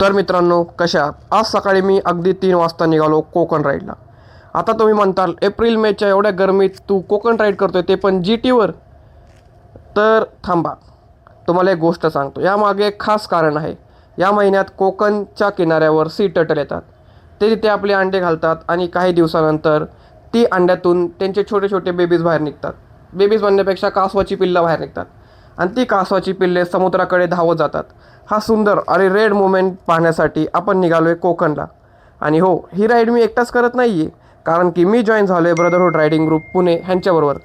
तर मित्रांनो कशा आहात? आज सकाळी मी अगदी 3 वाजता निघालो कोकण राईडला. आता तुम्ही म्हणताल एप्रिल मेच्या एवढ्या गरमीत तू कोकण राईड करतोय ते पण GTवर. तर थांबा, तुम्हाला एक गोष्ट सांगतो. यामागे एक खास कारण आहे. या महिन्यात कोकणच्या किनाऱ्यावर सी टर्टल येतात. ते तिथे आपले अंडे घालतात आणि काही दिवसानंतर ती अंड्यातून त्यांचे छोटे छोटे बेबीज बाहेर निघतात. बेबीज म्हणण्यापेक्षा कासवाची पिल्लं बाहेर निघतात आणि ती कासवाची पिल्ले समुद्राकडे धावत जातात. हा सुंदर आणि रेड मोमेंट पाहण्यासाठी आपण निघालो आहे कोकणला. आणि हो, ही राईड मी एकटाच करत नाही आहे, कारण की मी जॉईन झालो आहे ब्रदरहूड रायडिंग ग्रुप पुणे ह्यांच्याबरोबर.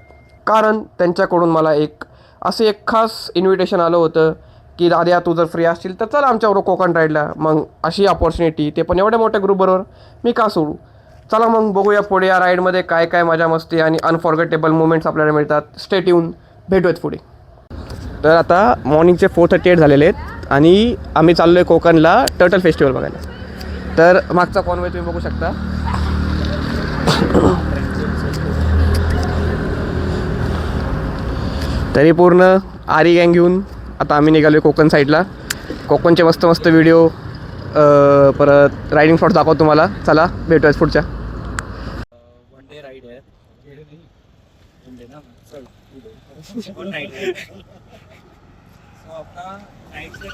कारण त्यांच्याकडून मला एक खास इन्व्हिटेशन आलं होतं की दाद्या तू जर फ्री असशील तर चल आमच्याबरोबर कोकण राईडला. मग अशी अपॉर्च्युनिटी ते पण एवढ्या मोठ्या ग्रुपबरोबर मी का सोडू. चला मग बघूया पुढे या राईडमध्ये काय काय मजा मस्ती आणि अनफॉर्गेटेबल मुमेंट्स आपल्याला मिळतात. स्टेट येऊन भेटूयात पुढे. तर आता मॉर्निंगचे 4:38 झालेले आहेत आणि आम्ही चाललो आहे कोकणला टर्टल फेस्टिवल बघायला. तर मागचा कॉन्वे तुम्ही बघू शकता. तरी पूर्ण आरी गँग घेऊन आता आम्ही निघालो आहे कोकण साईडला. कोकणचे मस्त मस्त व्हिडिओ परत रायडिंग शॉट दाखवतो तुम्हाला. चला भेटूयाच पुढच्या. वन डे राइड है ना सर अपना नाइट से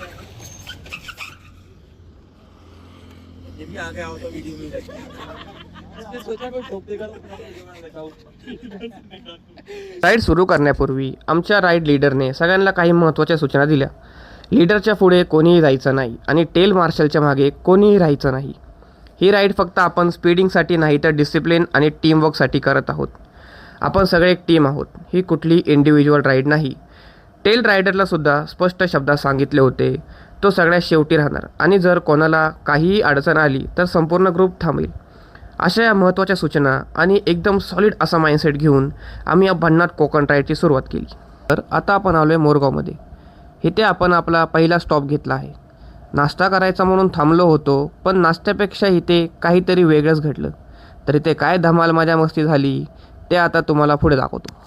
ये भी आ गया हो तो वीडियो में सोचा कोई ठोक देगा तो राईड सुरू करण्यापूर्वी आमच्या राईड लीडरने सगळ्यांना काही महत्त्वाच्या सूचना दिल्या. लीडरच्या पुढे कोणीही जायचं नाही आणि टेल मार्शलच्या मागे कोणीही राहायचं नाही. ही राईड फक्त आपण स्पीडिंगसाठी नाही तर डिसिप्लिन आणि टीमवर्कसाठी करत आहोत. आपण सगळे एक टीम आहोत. ही कुठली इंडिव्हिज्युअल राईड नाही. टेल रायडरलासुद्धा स्पष्ट शब्दात सांगितले होते तो सगळ्यात शेवटी राहणार आणि जर कोणाला काहीही अडचण आली तर संपूर्ण ग्रुप थांबेल. अशा या महत्त्वाच्या सूचना आणि एकदम सॉलिड असा माइंडसेट घेऊन आम्ही या भन्नाट कोकण राईडची सुरुवात केली. तर आता आपण आलो आहे मोरगावमध्ये. इथे आपण आपला पहिला स्टॉप घेतला आहे. नाश्ता करायचा म्हणून थांबलो होतो, पण नाश्त्यापेक्षा इथे काहीतरी वेगळंच घडलं. तर इथे काय धमाल मजा मस्ती झाली ते आता तुम्हाला पुढे दाखवतो.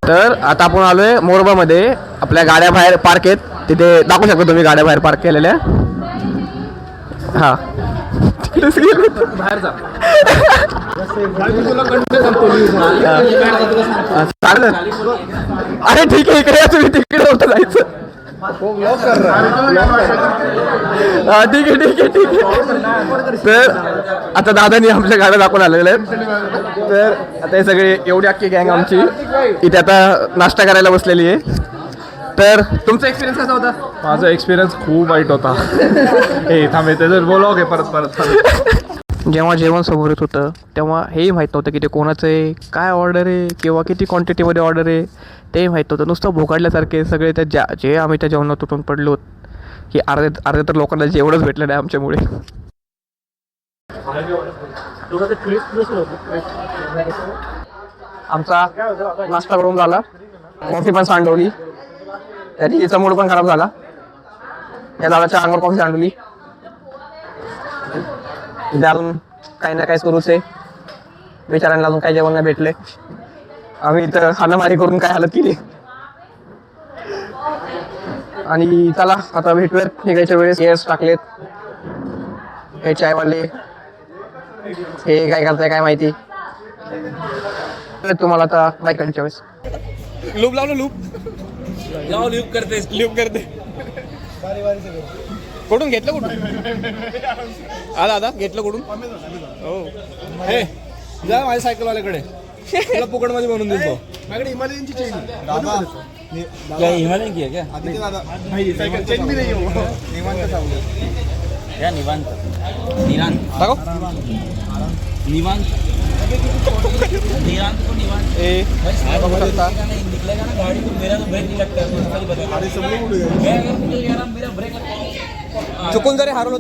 तर आता आपण आलोय मोरबामध्ये. आपल्या गाड्या बाहेर पार्क आहेत. तिथे दाखवू शकता तुम्ही गाड्या बाहेर पार्क केलेल्या. हा बाहेर जा. अरे ठीक आहे, इकडे तुम्ही तिकडे होतं जायचं. ठीक आहे. तर आता दादानी आमच्या गाड्या दाखवून आलेल्या आहेत. तर आता हे सगळे एवढी अख्खी गँग आमची इथे आता नाश्ता करायला बसलेली आहे. तर तुमचा एक्सपिरियन्स कसा होता? माझा एक्सपिरियन्स खूप वाईट होता. हे थांबे ते जर बोलाव घे परत. जेव्हा जेवण समोर येत होतं तेव्हा हेही माहीत नव्हतं की ते कोणाचं आहे, काय ऑर्डर आहे किंवा किती क्वांटिटीमध्ये ऑर्डर आहे तेही माहीत नव्हतं. नुसतं भोकाडल्यासारखे सगळे त्या जे आम्ही त्या जेवणात तुटून पडलो की अर्ध्या तर लोकांना जेवणच भेटलं नाही आमच्यामुळे. आमचा नाश्ता करून झाला, कॉफी पण सांडवली, त्याची तिचा मूड पण खराब झाला. या दादाच्या अंगावर कॉफी सांडवली. अजून काही ना काही सुरूच आहे. बिचारांना अजून काही जेवण नाही भेटले. आम्ही इथं हाणामारी करून काय हालत केली. आणि चला आता भेटूयात निघायच्या वेळेस. येस टाकलेत हे चायवाले. हे काय करताय काय माहिती. तुम्हाला आता बाईक काढायच्या वेळेस लूप लाव लूप करते कुठून घेतलं दादा घेतलं कुठून? हो हे जा माझ्या सायकलवाल्याकडे तुला फुकट मध्ये बनवून देतो. माझ्याकडे हिमालयनची चेन दादा क्या हिमालय की है क्या? नाही सायकल चेन भी नाही हो. निवांत चावलं क्या निवांत दाखव. निवांत को निवांत बघू शकता. निकलेगा ना गाड़ी तो मेरा तो ब्रेक नहीं लगता है. अरे समजून उडू गया. मेरा ब्रेक लगता चुकून जरी हरवलं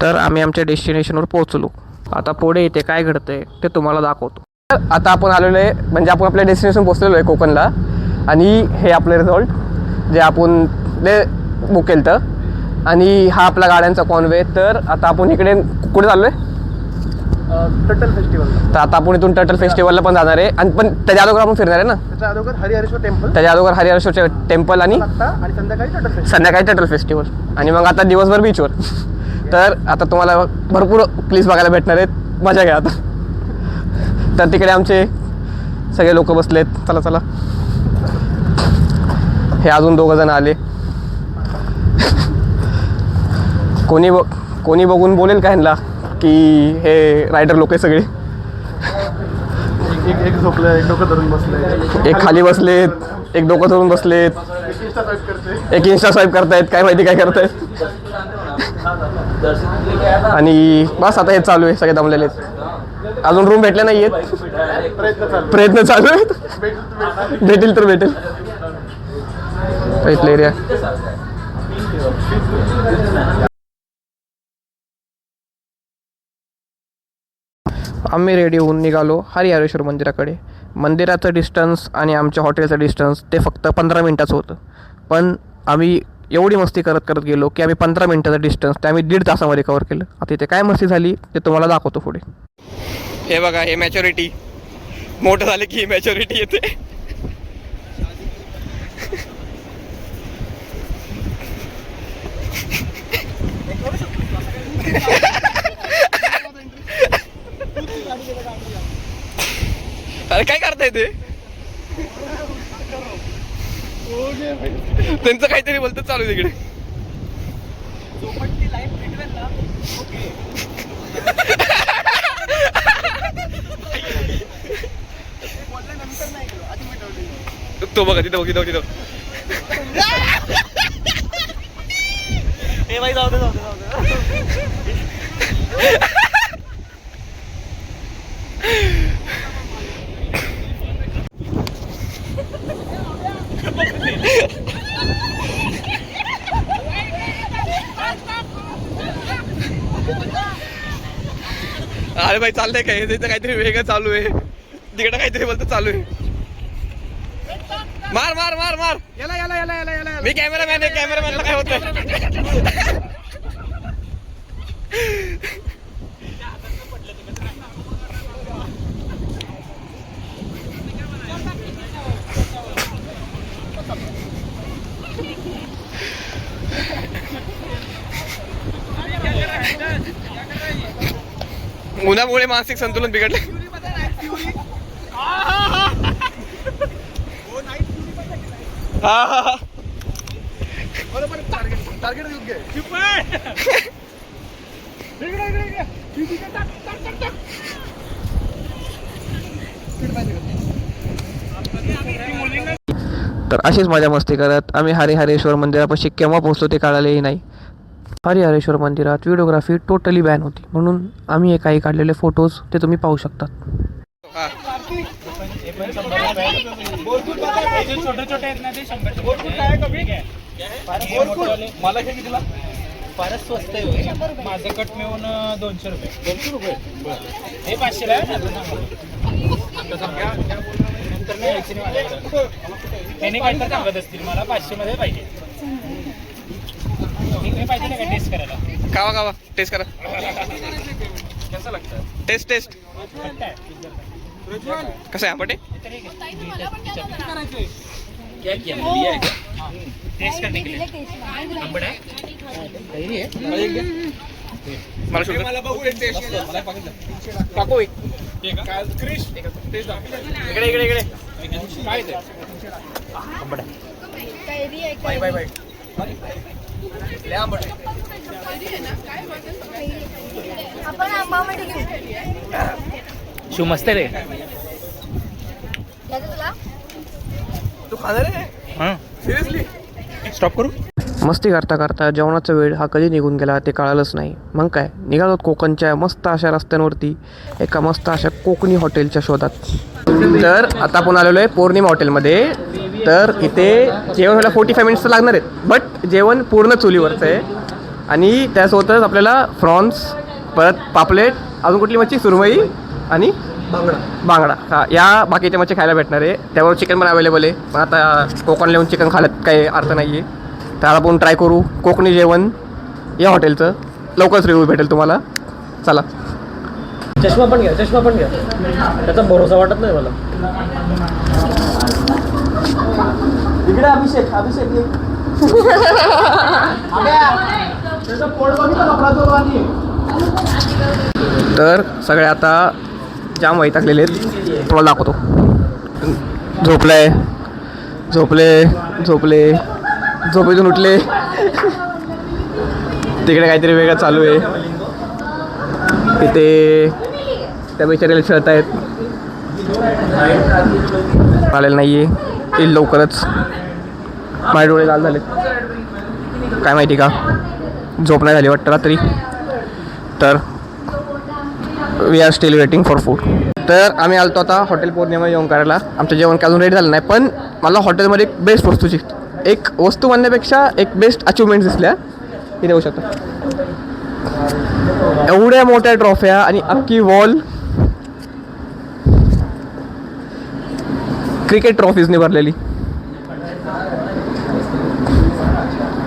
तर आम्ही आमच्या डेस्टिनेशनवर पोहोचलो. आता पुढे इथे काय घडतंय ते तुम्हाला दाखवतो. आता आपण आलेलो आहे म्हणजे आपण आपल्या डेस्टिनेशन पोहोचलेलो आहे कोकणला. आणि हे आपले रिसॉर्ट जे आपण बुक केलं तर. आणि हा आपला गाड्यांचा कॉन्वे. तर आता आपण इकडे कुठे चाललो आहे? Turtle festival. तर आता आपण इथून टर्टल फेस्टिवलला पण जाणार आहे. आणि पण त्याच्या अगोदर आपण फिरणार आहे ना. त्याच्या अगोदर हरिहरेश्वर टेम्पल, त्याच्या अगोदर हरिहरेश्वर टेम्पल आणि आणि संध्याकाळी टर्टल फेस्टिवल. संध्याकाळी टर्टल फेस्टिवल. आणि मग आता दिवसभर बीचवर. तर आता तुम्हाला भरपूर क्लिप्स बघायला भेटणार आहेत. मजा घ्या आता. तर तिकडे आमचे सगळे लोक बसलेत. चला चला. हे अजून 2 जण आले. कोणी बघून बोलेल का ह्यांना की हे रायडर लोक आहे सगळे. एक झोपलं, एक डोकं धरून बसलंय, एक खाली बसलेत, एक डोकं धरून बसलेत, एक इन्स्टा स्वाईप करतायत, काय माहिती काय करतायत. आणि बस आता हे चालू आहे. सगळे दमलेले आहेत. अजून रूम भेटले नाही आहेत. प्रयत्न चालू आहेत. भेटेल तर भेटेल. इथलं एरिया. आम्ही रेडी होऊन निघालो हरिहरेश्वर मंदिराकडे. मंदिराचं डिस्टन्स आणि आमच्या हॉटेलचं डिस्टन्स ते फक्त 15 मिनटाचं होतं. पण आम्ही एवढी मस्ती करत करत गेलो की आम्ही 15 मिनटाचं डिस्टन्स ते आम्ही 1.5 तासामध्ये कवर केलं. आता इथे काय मस्ती झाली ते तुम्हाला दाखवतो पुढे. हे बघा, हे मॅच्युरिटी. मोठं झालं की मॅच्युरिटी येते. अरे काय करताय ते? त्यांचं काहीतरी बोलतं चालू तिकडे. तो बघा तिथं बघ तिथं. ए भाई जाऊ दे. अरे भाई चाललंय काय? तिथं काहीतरी वेगळं चालू आहे. तिकडं काहीतरी बोलतं चालू आहे. मार मार मार मार. याला मी कॅमेरामॅन आहे. कॅमेरामॅनला काय होतं? उन्हामुळे मानसिक संतुलन बिघडले. हा टार्गेट घेऊन घे. तर अशीच मजा मस्ती करत आम्ही हरिहरेश्वर मंदिरापाशी केव्हा पोहोचलो ते कळालेही नाही. हरिहरेश्वर मंदिरात व्हिडिओग्राफी टोटली बॅन होती. म्हणून आम्ही हे काही काढलेले फोटोज ते तुम्ही पाहू शकतात. छोटे छोटे आहेत ना ते 100. मला हे कितीला? फारच स्वस्त आहे. माझं कट मिळून 200 रुपये. 200 रुपये हे 500 आहे. नंतर मी यायची नाही. काय तर सांगत असतील मला 500 मध्ये पाहिजे. पाहिजे ना का टेस्ट करायला? कावा टेस्ट करा. कसं लागतं? टेस्ट कसं आहे आंबटे? टेस्ट करने के लिए आंबट आहे. मला शुगर. मला बघू टेस्ट. मला काकू क्रिश टेस्ट इकडे काय ते आंबट आहे. बाय ले आंबट आपण आंबामध्ये घेऊ. शिव मस्त रे. तुला तू खाणार आहे? हां सिरियसली? स्टॉप करू. मस्ती करता करता जेवणाचा वेळ हा कधी निघून गेला ते कळालंच नाही. मग काय निघालो कोकणच्या मस्त अशा रस्त्यांवरती एका मस्त अशा कोकणी हॉटेलच्या शोधात. तर आता आपण आलेलो आहे पौर्णिमा हॉटेलमध्ये. तर इथे जेवण व्हायला 45 मिनिट्स लागणार आहेत. बट जेवण पूर्ण चुलीवरचं आहे. आणि त्यासोबतच आपल्याला फ्रॉन्स, परत पापलेट, अजून कुठली मच्छी, सुरमई आणि बांगडा हा, या बाकीच्या मच्छी खायला भेटणार आहे. त्यावर चिकन पण अवेलेबल आहे. पण आता कोकणला येऊन चिकन खाण्यात काही अर्थ नाही आहे. तर आपण ट्राय करू कोकणी जेवण या हॉटेलचं. लवकरच रिव्ह्यू भेटेल तुम्हाला. चला. चष्मा पण घ्या, चष्मा पण घ्या. त्याचा भरोसा वाटत नाही मला. इकडे अभिषेक त्याचं पोट बघितलं कपडा तो आणि तर सगळे आता जाम वैतागलेले आहेत. तुम्हाला दाखवतो. झोपले झोपेतून उठले. तिकडे काहीतरी वेगळं चालू आहे. तिथे त्या बिचारीला खेळत आहेत. आलेलं नाही आहे. येईल लवकरच. माझे डोळे लाल झाले. काय माहिती का झोप नाही झाली वाटतं रात्री. तर we are still waiting for food. तर आम्ही आलतो आता हॉटेल पौर्णिमा जेवण करायला. आमचं जेवण काय अजून रेडी झालं नाही. पण मला हॉटेलमध्ये एक बेस्ट वस्तूची एक वस्तू म्हणण्यापेक्षा एक बेस्ट अचिव्हमेंट दिसल्या. इथे येऊ शकता. एवढ्या मोठ्या ट्रॉफ्या आणि अख्खी वॉल क्रिकेट ट्रॉफीजने भरलेली.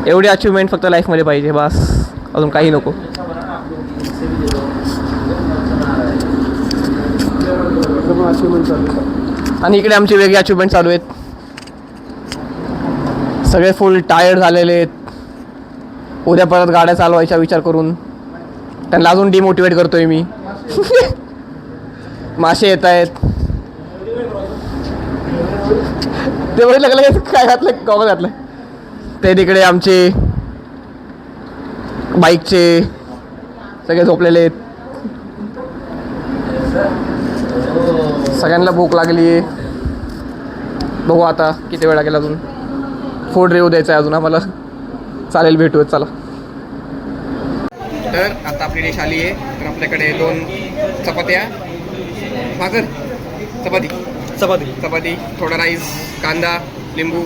एवढी अचिव्हमेंट फक्त लाईफमध्ये पाहिजे बस. अजून काही नको. आणि इकडे आमची वेगळी अचिव्हमेंट चालू आहेत. सगळे फुल टायर्ड झालेले आहेत. उद्या परत गाड्या चालवायचा विचार करून त्यांना अजून डिमोटिवेट करतोय मी. मासे येत आहेत. ते बघितलं लागलं काय घातलं गॉगल घातलं. ते तिकडे आमचे बाईकचे सगळे झोपलेले आहेत. सगळ्यांना भूक लागली आहे. बघू आता किती वेळ लागेल अजून. फूड रिव्ह्यू द्यायचा आहे अजून आम्हाला. चालेल भेटूयात चला. तर आता आपली डिश आली आहे. तर आपल्याकडे 2 चपात्या भाकर चपाती थोडा राईस कांदा लिंबू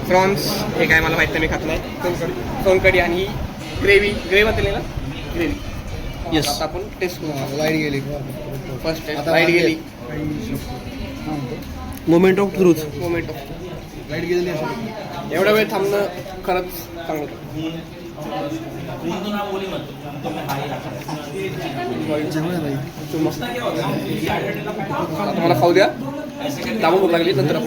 प्रॉन्स हे काय मला माहीत नाही मी खात नाही. सोनकढी आणि ग्रेव्ही म्हणते ना ग्रेव्ही. येस. आता आपण टेस्ट करू. लाईट गेली फर्स्ट टेस्ट. लाईट गेली. Moment of truth. लाईट गेली. एवढा वेळ थांबणं खरंच चांगलं होतं. मला खाऊ द्या. दाबून भूक लागली नंतर.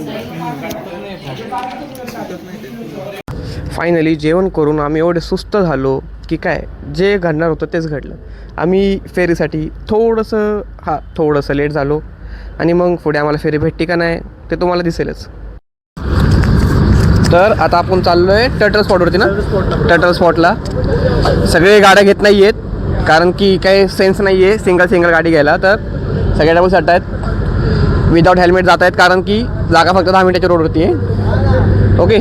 फायनली जेवण करून आम्ही एवढे सुस्त झालो की काय जे घडणार होतं तेच घडलं. आम्ही फेरीसाठी थोडंसं लेट झालो. आणि मग पुढे आम्हाला फेरी भेटते का नाही ते तुम्हाला दिसेलच. तर आता आपण चाललो आहे टर्टल स्पॉटवरती ना. टर्टल स्पॉटला सगळे गाड्या घेत नाही आहेत कारण की काही सेन्स नाही आहे सिंगल गाडी घ्यायला. तर सगळे डबल सेट आहेत. विदाऊट हेल्मेट जात आहेत कारण की जागा फक्त 10 मिनिटाच्या रोडवरती आहे. ओके.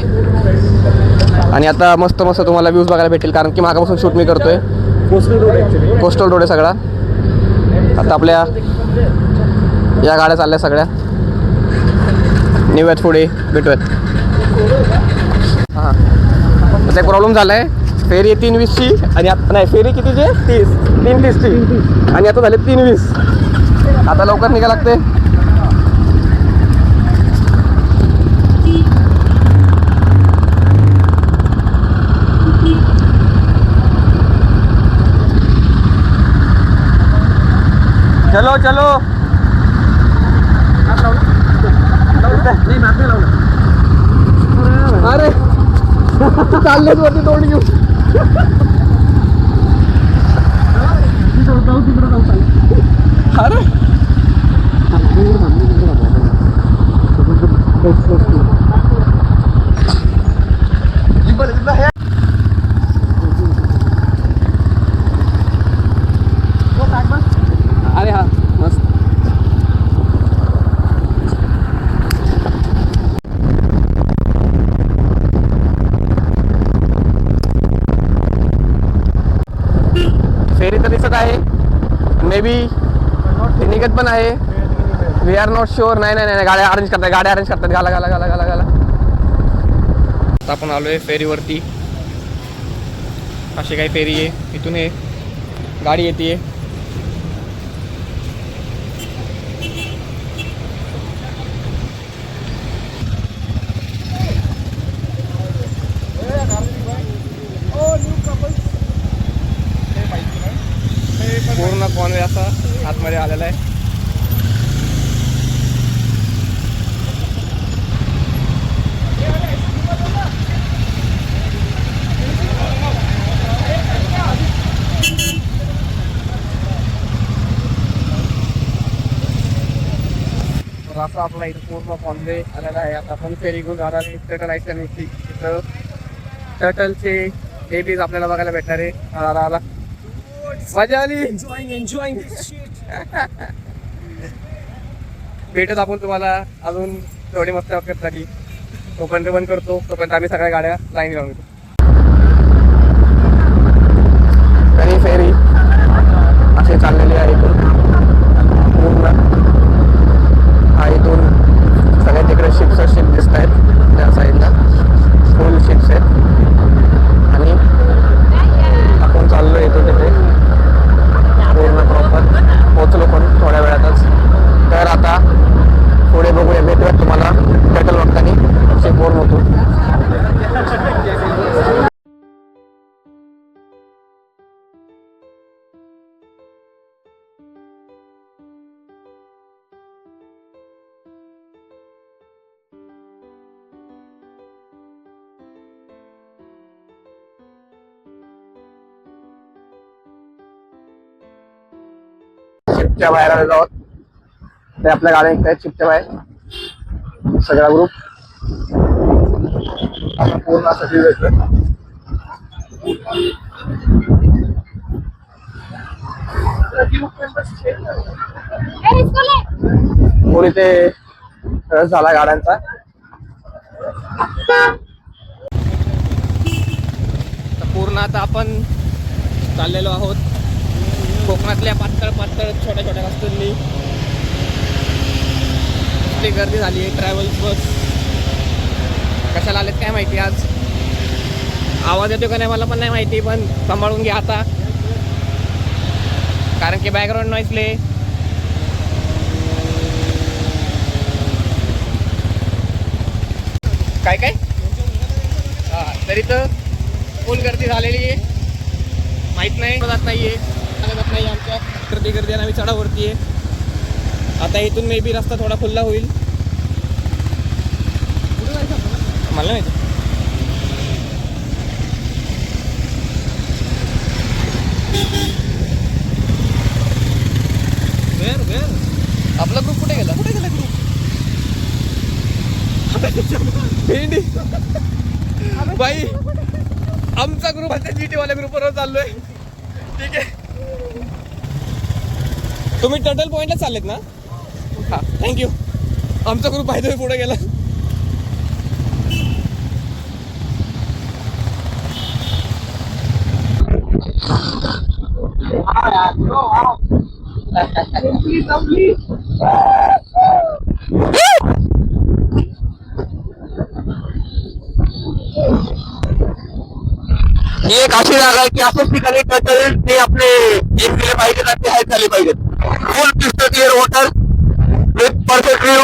आणि आता मस्त तुम्हाला व्ह्यूज बघायला भेटेल कारण की मागापासून शूट मी करतोय. कोस्टल रोड आहे सगळा. आता आपल्या या गाड्या चालल्या सगळ्या. निघूयात पुढे भेटूयात. हां त्याचा एक प्रॉब्लेम झाला आहे. फेरी 3:20ची आणि आता नाही फेरी कितीची 3:30ची आणि आता झाले 3:20. आता लवकर निघायला लागते. चलो अरे चाललेच वरती तोंड घेऊ. अरे अरे हा मस्त. फेरी तर दिसत आहे. मे बी निघत पण आहे. We are not sure. नाही गाड्या अरेंज करतात गाला. आता आपण आलोय फेरीवरती. अशी काही फेरी आहे. इथून हे गाडी येते. पॉन वे असा आतमध्ये आलेला आहे. तर असा आपला इथं पूर्ण पॉन वे आलेला आहे. आता आपण फेरी घेऊन जाणार आहे टर्टल आयसनवरती. इथं टर्टलचे बेबीज आपल्याला बघायला भेटणार आहे. आला मजा आली. एन्जॉईंग भेटत आपण तुम्हाला अजून थोडी मस्त करण्यासाठी. तोपर्यंत बंद करतो. तोपर्यंत आम्ही सगळ्या गाड्या लाईन लावून घेतो. तरी फेरी असे चाललेली आहे पूर्ण. हा इथून सगळ्या तिकडे शिप दिसत आहेत त्या साईडला. फुल शिप्स आहेत आणि आपण चाललो येतो तिथे पूर्ण प्रॉपर. पोचलो पण थोड्या वेळातच. तर आता पुढे बघूया. भेटूया तुम्हाला टर्टल बघताना शिपवर होतो. चिपच्या बाहेर आलेलो आहोत. ते आपल्या गाड्या निघत आहेत चिपच्या बाहेर सगळा ग्रुप. पूर्ण असं पुढे ते रस झाला गाड्यांचा. पूर्ण आता आपण चाललेलो आहोत कोकणातल्या पातळ छोट्या छोट्या रस्त्यांनी. इतकी गर्दी झाली आहे. ट्रॅव्हल्स बस कशाला आलेत काय माहिती. आज आवाज येतो का नाही मला पण नाही माहिती, पण सांभाळून घ्या आता कारण की बॅकग्राऊंड नॉईज प्ले. काय काय तरी तर फुल गर्दी झालेली आहे. माहीत नाही जात नाहीये आमच्या गर्दी आम्ही चढावरती आहे. आता इथून मे बी रस्ता थोडा खुल्ला होईल. मला माहिती आपला ग्रुप कुठे गेला ग्रुप. भेंडी बाई आमचा ग्रुप आता जीटी वाल्या ग्रुपवर चाललोय. ठीक आहे तुम्ही टर्टल पॉइंटला चाललेत ना. हां थँक्यू. आमचा ग्रुप आहे तो पुढे गेला. ही एक अशी जागा आहे की अशाच ठिकाणी टर्टल ते आपले एक केले पाहिजेत आणि ते हाईट झाले पाहिजेत. फुल crystal clear water with perfect view.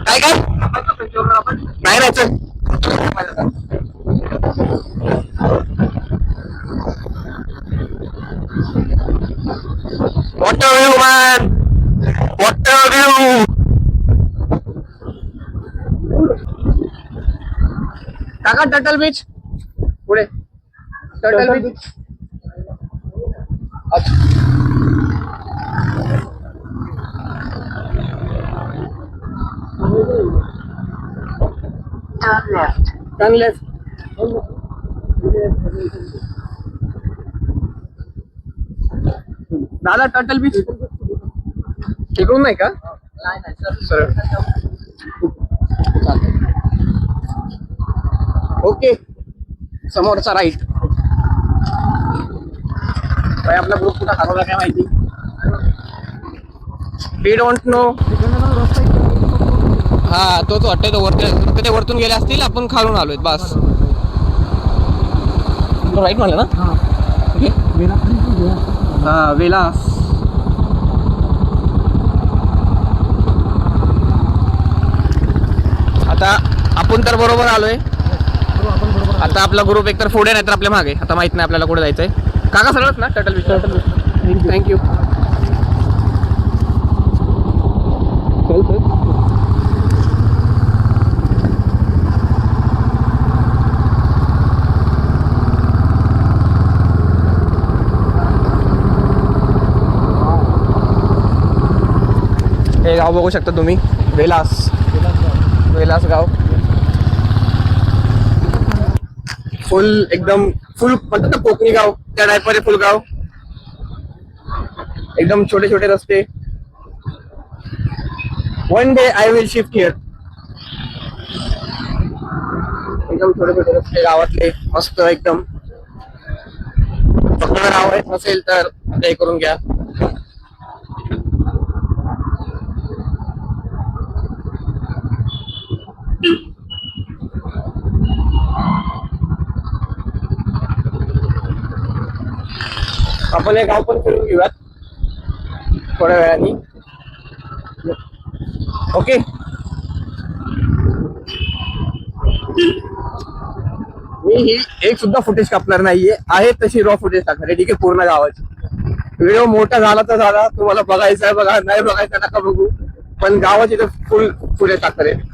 काय काय नाही नाही चल. What a view, man! What a view! काका टर्टल बीच पुढे. Turtle beach turn left. दादा टर्टल बीच इकडून नाही का. सरळ ओके. समोरचा राईट. भाई आपला ग्रुप कुठं हरवला काय माहिती. We don't know. हा तोच वाटतंय तो वरती. ते वरतून गेले असतील आपण खालून आलोय बस. राईट म्हणलं ना. ओके हा विलास. आता आपण तर बरोबर आलोय. आता आपला ग्रुप एकतर पुढे नाही तर आपल्या मागे. आता माहित नाही आपल्याला कुठे जायचंय. काका सरळच ना टटल विचार. थँक्यू. हे गाव बघू शकता तुम्ही, वेलास गाव. फुल एकदम फुल म्हणतात ना कोकणी गाव, त्या टाईप मध्ये फुल गाव. एकदम छोटे छोटे रस्ते. One day I will shift here. एकदम छोटे छोटे रस्ते गावातले मस्त एकदम. फक्त गाव आहे नसेल तर ते करून घ्या. आपण हे गाव पण फिरून घेऊयात थोड्या वेळाने. ओके. मी ही एक सुद्धा फुटेज कापणार नाहीये. आहे तशी रॉ फुटेज टाकणार आहे. ठीक आहे, पूर्ण गावाची. व्हिडिओ मोठा झाला तर झाला, तुम्हाला बघायचा आहे बघा, नाही बघायचा नका बघू, पण गावाची तर फुल फुटेज टाकणार आहे.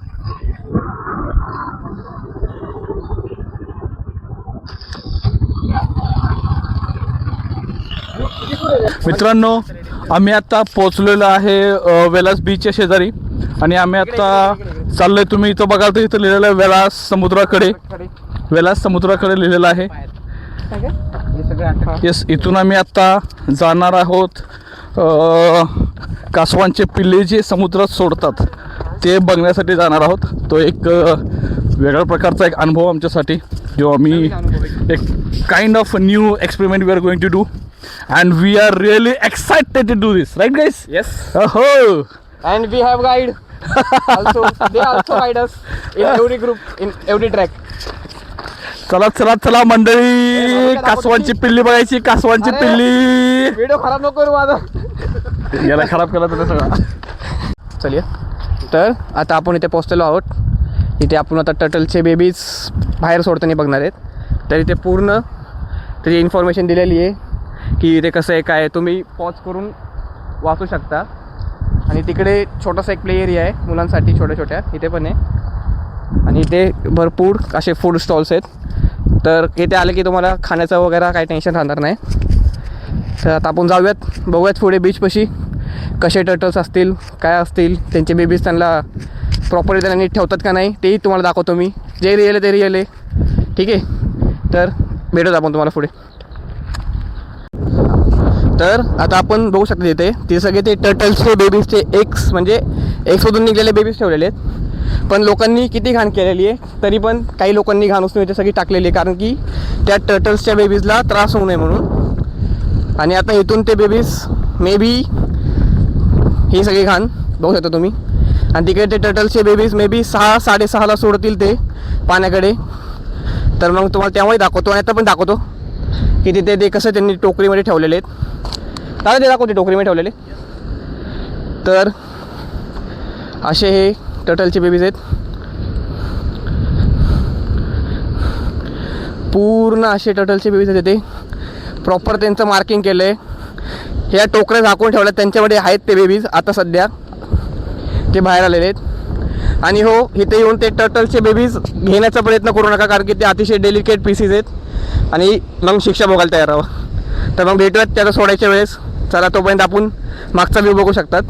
मित्रांनो, आम्ही आता पोहोचलेलो आहे वेलास बीचच्या शेजारी आणि आम्ही आता चाललोय. तुम्ही इथं बघाल तर इथं लिहिलेलं आहे वेलास समुद्राकडे लिहिलेलं आहे. येस, इथून आम्ही आता जाणार आहोत कासवांचे पिल्ले जे समुद्रात सोडतात ते बघण्यासाठी जाणार आहोत. तो एक वेगळ्या प्रकारचा एक अनुभव आमच्यासाठी, जो आम्ही एक kind of new experiment we are going to do. And we are really excited to do this, right guys? Yes. Oh. And we have guide. Also, they also guide us in every group, in every track. चला चला चला मंडळी, कासवांची पिल्ली बघायची. कासवांची पिल्ली. Video खराब नको करू माझा. याला खराब केला तुला सगळा. चलिए. तर आता आपण इथे पोहोचलेलो आहोत. इथे आपण आता टटलचे बेबीज बाहेर सोडताना बघणार आहेत. तर इथे पूर्ण त्याची इन्फॉर्मेशन दिलेली आहे की इथे कसं आहे काय. तुम्ही पॉज करून वाचू शकता. आणि तिकडे छोटासा एक प्ले एरिया आहे मुलांसाठी छोट्या छोट्या, इथे पण आहे. आणि इथे भरपूर असे फूड स्टॉल्स आहेत. तर इथे आले की तुम्हाला खाण्याचं वगैरे काही टेन्शन राहणार नाही. तर आता आपण जाऊयात, बघूयात पुढे बीचपाशी कसे टर्टल्स असतील, काय असतील, त्यांचे बेबीज त्यांना प्रॉपरली त्यांना नीट ठेवतात का नाही तेही तुम्हाला दाखवतो मी. जे रिअल आहे ते रिअल आहे. ठीक आहे, तर भेटूत आपण तुम्हाला पुढे. तर आता आपण बघू शकता तिथे सगळे ते टर्टल्सचे बेबीजचे एग्स म्हणजे एग्समधून निघलेले बेबीज ठेवलेले आहेत. पण लोकांनी किती घाण केलेली आहे, तरी पण काही लोकांनी घाण उचलून इथे सगळी टाकलेली आहे, कारण की त्या टर्टल्सच्या बेबीजला त्रास होऊ नये म्हणून. आणि आता इथून ते बेबीज मे बी ही सगळी घाण बघू शकता तुम्ही. आणि तिकडे ते टर्टल्सचे बेबीज मे बी 6-6:30ला सोडतील ते पाण्याकडे. तर मग तुम्हाला तेव्हाही दाखवतो आणि आता पण दाखवतो की तिथे ते कसं त्यांनी टोकरीमध्ये ठेवलेले आहेत. दादा ते दाखवते टोकरीमध्ये ठेवलेले. तर असे हे टर्टलचे बेबीज आहेत. पूर्ण असे टर्टलचे बेबीज आहेत. तिथे प्रॉपर त्यांचं मार्किंग केलं आहे. ह्या टोकऱ्या झाकून ठेवल्यात, त्यांच्यामध्ये आहेत ते बेबीज. आता सध्या ते बाहेर आलेले आहेत. आणि हो, इथे येऊन ते टर्टलचे बेबीज घेण्याचा प्रयत्न करू नका, कारण की ते अतिशय डेलिकेट पीसीस आहेत आणि मग शिक्षा भोगायला तयार राहावं. तर मग भेटूयात त्याला सोडायच्या वेळेस. चला, तोपर्यंत आपण मागचा व्ह्यू बघू शकतात.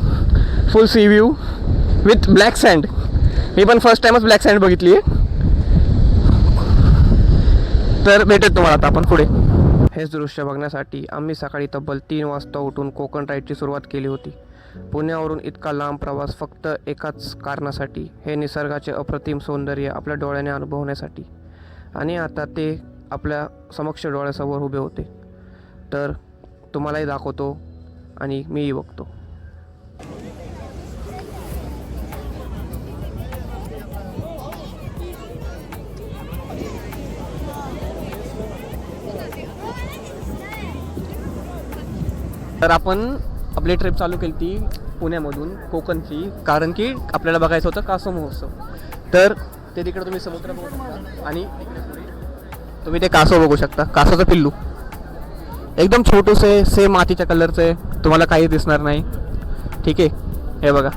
Full sea view with black sand. मी पण फर्स्ट टाईमच ब्लॅक सँड बघितली आहे. तर भेटत तुम्हाला आता आपण पुढे. हेच दृश्य बघण्यासाठी आम्ही सकाळी तब्बल 3 वाजता उठून कोकण राईडची सुरुवात केली होती. पुण्यावरून इतका लांब प्रवास फक्त एकाच कारणासाठी, हे निसर्गाचे अप्रतिम सौंदर्य आपल्या डोळ्याने अनुभवण्यासाठी. आणि आता ते आपल्या समक्ष डोळ्यासमोर उभे होते. तर तुम्हालाही दाखवतो आणि मीही बघतो. तर आपण आपली ट्रिप चालू केली ती पुण्यामधून कोकणची, कारण की आपल्याला बघायचं होतं कासव महोत्सव. तर ते तिकडे तुम्ही समुद्र बघू शकता आणि तिकडे पुढे तुम्ही ते कासव बघू शकता. कासवाचं पिल्लू एकदम छोटूसे, सेम मातीच्या कलरचं आहे, तुम्हाला काही दिसणार नाही. ठीक आहे, हे बघा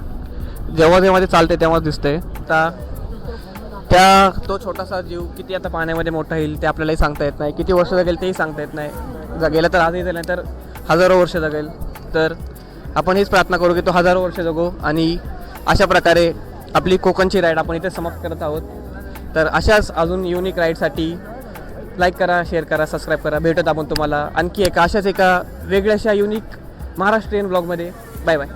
जेव्हा जेव्हा ते चालते तेव्हा दिसतंय. तो छोटासा जीव किती आता पाण्यामध्ये मोठा येईल ते आपल्यालाही सांगता येत नाही. किती वर्ष जगेल तेही सांगता येत नाही. जगेला तर आजही नाही तर हजारो वर्ष जगेल. तर आपण हीच प्रार्थना करू की तो हजारो वर्ष जगो. आणि अशा प्रकारे आपली कोकणची राईड आपण इथे समाप्त करत आहोत. तर अशाच अजून युनिक राईडसाठी लाईक करा, शेअर करा, सबस्क्राईब करा. भेटत आपण तुम्हाला आणखी एका अशाच एका वेगळ्याशा युनिक महाराष्ट्रीयन ब्लॉगमध्ये. Bye bye.